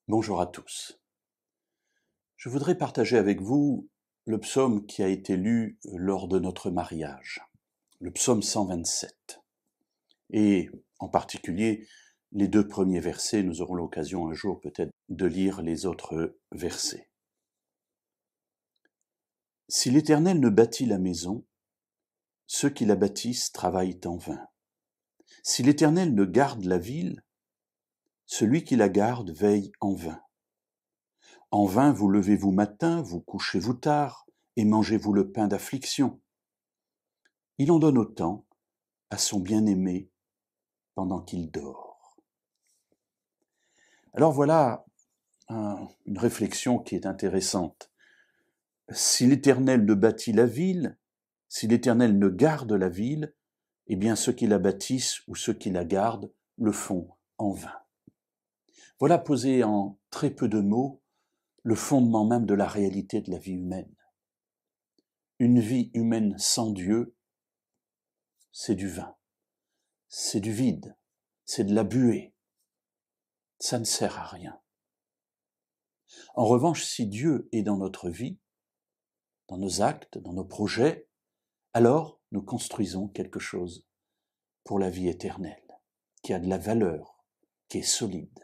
Bonjour à tous. Je voudrais partager avec vous le psaume qui a été lu lors de notre mariage, le psaume 127. Et en particulier, les 2 premiers versets, nous aurons l'occasion un jour peut-être de lire les autres versets. Si l'Éternel ne bâtit la maison, ceux qui la bâtissent travaillent en vain. Si l'Éternel ne garde la ville, celui qui la garde veille en vain. En vain vous levez-vous matin, vous couchez-vous tard, et mangez-vous le pain d'affliction. Il en donne autant à son bien-aimé pendant qu'il dort. Alors voilà une réflexion qui est intéressante. Si l'Éternel ne bâtit la ville, si l'Éternel ne garde la ville, eh bien ceux qui la bâtissent ou ceux qui la gardent le font en vain. Voilà posé en très peu de mots le fondement même de la réalité de la vie humaine. Une vie humaine sans Dieu, c'est du vain, c'est du vide, c'est de la buée. Ça ne sert à rien. En revanche, si Dieu est dans notre vie, dans nos actes, dans nos projets, alors nous construisons quelque chose pour la vie éternelle, qui a de la valeur, qui est solide.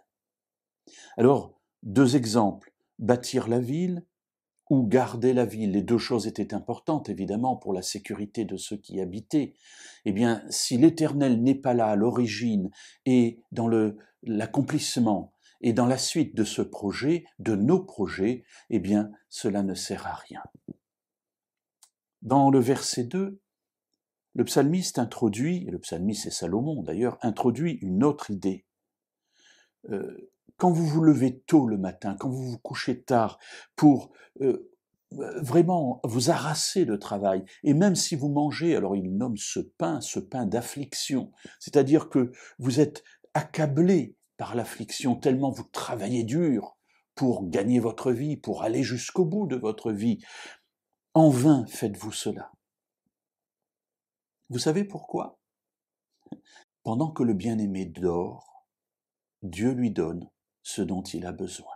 Alors, 2 exemples, bâtir la ville ou garder la ville. Les 2 choses étaient importantes, évidemment, pour la sécurité de ceux qui y habitaient. Eh bien, si l'Éternel n'est pas là à l'origine et dans l'accomplissement et dans la suite de ce projet, de nos projets, eh bien, cela ne sert à rien. Dans le verset 2, le psalmiste introduit, et le psalmiste c'est Salomon d'ailleurs, introduit une autre idée. Quand vous vous levez tôt le matin, quand vous vous couchez tard, pour vraiment vous harasser de travail, et même si vous mangez, alors il nomme ce pain d'affliction, c'est-à-dire que vous êtes accablé par l'affliction tellement vous travaillez dur pour gagner votre vie, pour aller jusqu'au bout de votre vie. En vain faites-vous cela. Vous savez pourquoi ? Pendant que le bien-aimé dort, Dieu lui donne ce dont il a besoin.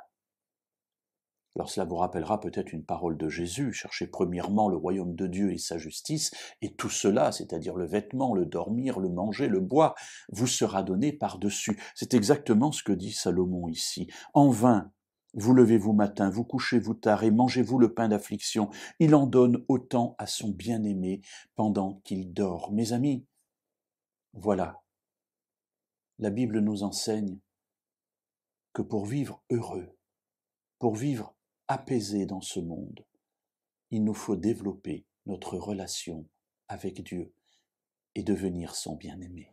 Alors cela vous rappellera peut-être une parole de Jésus, cherchez premièrement le royaume de Dieu et sa justice, et tout cela, c'est-à-dire le vêtement, le dormir, le manger, le boire, vous sera donné par-dessus. C'est exactement ce que dit Salomon ici. En vain, vous levez-vous matin, vous couchez-vous tard et mangez-vous le pain d'affliction. Il en donne autant à son bien-aimé pendant qu'il dort. Mes amis, voilà, la Bible nous enseigne que pour vivre heureux, pour vivre apaisé dans ce monde, il nous faut développer notre relation avec Dieu et devenir son bien-aimé.